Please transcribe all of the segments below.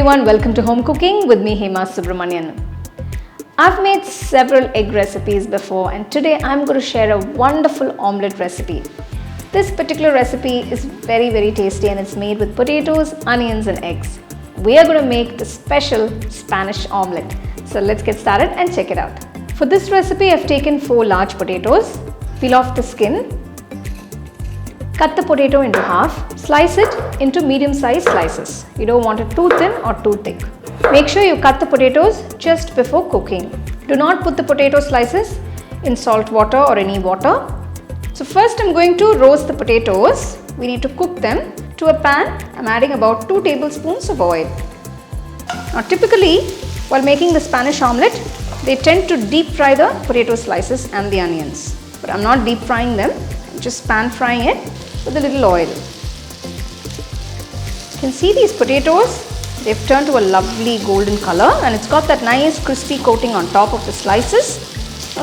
everyone, welcome to Home Cooking with me Hema Subramanian. I've made several egg recipes before and today I'm going to share a wonderful omelette recipe. This particular recipe is very tasty and it's made with potatoes, onions and eggs. We are going to make the special Spanish omelette. So let's get started and check it out. For this recipe I've taken 4 large potatoes, peel off the skin. Cut the potato into half, slice it into medium-sized slices. You don't want it too thin or too thick. Make sure you cut the potatoes just before cooking. Do not put the potato slices in salt water or any water. So first I'm going to roast the potatoes. We need to cook them. To a pan, I'm adding about 2 tablespoons of oil. Now typically, while making the Spanish omelette, they tend to deep fry the potato slices and the onions. But I'm not deep frying them, I'm just pan frying it with a little oil. You can see these potatoes, they've turned to a lovely golden color and it's got that nice crispy coating on top of the slices.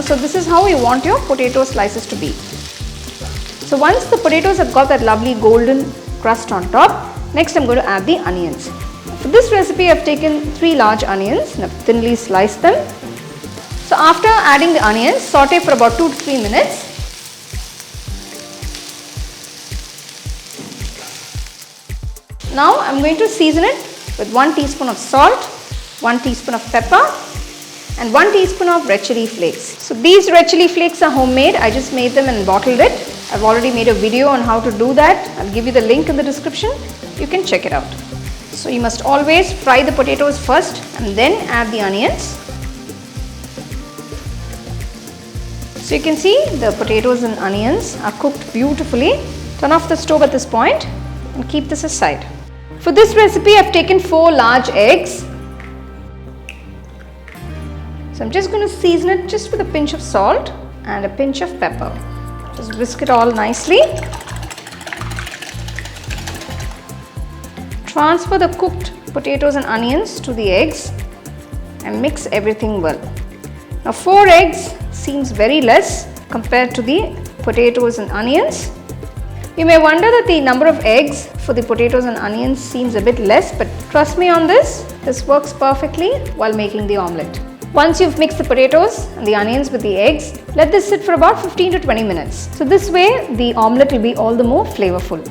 So this is how you want your potato slices to be. So once the potatoes have got that lovely golden crust on top, next I'm going to add the onions. For this recipe I've taken 3 large onions and I've thinly sliced them. So after adding the onions, saute for about 2 to 3 minutes. Now I'm going to season it with 1 teaspoon of salt, 1 teaspoon of pepper and 1 teaspoon of red chilli flakes. So these red chilli flakes are homemade. I just made them and bottled it. I've already made a video on how to do that. I'll give you the link in the description. You can check it out. So you must always fry the potatoes first and then add the onions. So you can see the potatoes and onions are cooked beautifully. Turn off the stove at this point and keep this aside. For this recipe I've taken 4 large eggs. So I'm just going to season it just with a pinch of salt and a pinch of pepper. Just whisk it all nicely. Transfer the cooked potatoes and onions to the eggs and mix everything well. Now 4 eggs seems very less compared to the potatoes and onions. You may wonder that the number of eggs for the potatoes and onions seems a bit less, but trust me on this works perfectly while making the omelette. Once you've mixed the potatoes and the onions with the eggs, let this sit for about 15 to 20 minutes. So this way the omelette will be all the more flavorful.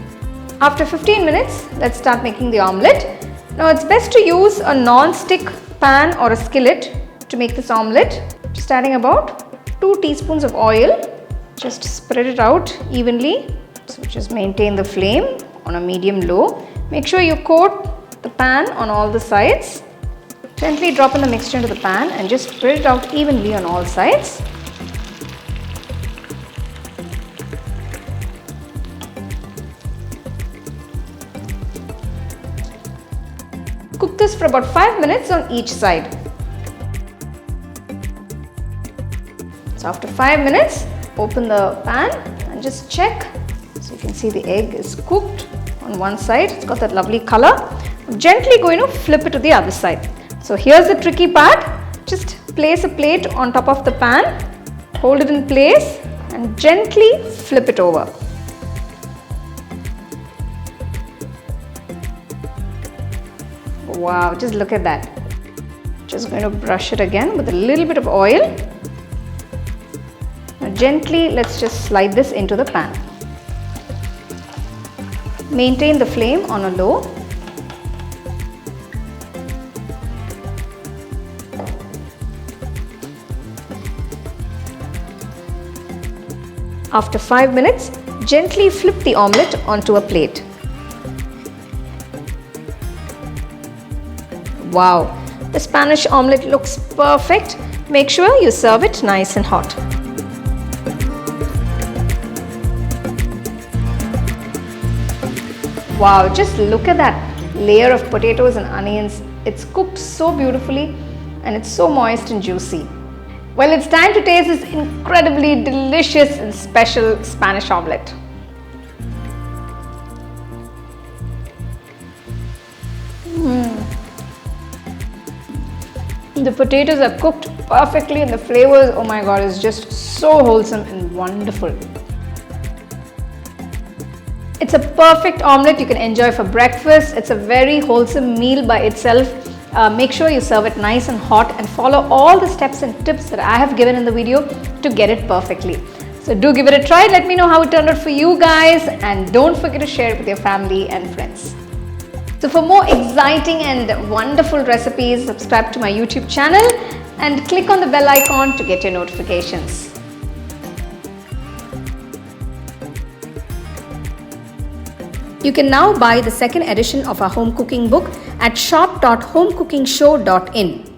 After 15 minutes, let's start making the omelette. Now it's best to use a non-stick pan or a skillet to make this omelette. Just adding about 2 teaspoons of oil. Just spread it out evenly. So just maintain the flame on a medium-low. Make sure you coat the pan on all the sides. Gently drop in the mixture into the pan and just spread it out evenly on all sides. Cook this for about 5 minutes on each side. So after 5 minutes, open the pan and just check. So you can see the egg is cooked on one side. It's got that lovely color. I'm gently going to flip it to the other side. So here's the tricky part. Just place a plate on top of the pan, hold it in place and gently flip it over. Wow, just look at that. Just going to brush it again with a little bit of oil. Now gently let's just slide this into the pan. Maintain the flame on a low. After 5 minutes, gently flip the omelette onto a plate. Wow, the Spanish omelette looks perfect. Make sure you serve it nice and hot. Wow, just look at that layer of potatoes and onions. It's cooked so beautifully and it's so moist and juicy. Well, it's time to taste this incredibly delicious and special Spanish omelette. The potatoes are cooked perfectly and the flavors, oh my god, is just so wholesome and wonderful. It's a perfect omelette you can enjoy for breakfast. It's a very wholesome meal by itself. Make sure you serve it nice and hot and follow all the steps and tips that I have given in the video to get it perfectly. So do give it a try. Let me know how it turned out for you guys, and don't forget to share it with your family and friends. So for more exciting and wonderful recipes, subscribe to my YouTube channel and click on the bell icon to get your notifications. You can now buy the second edition of our home cooking book at shop.homecookingshow.in.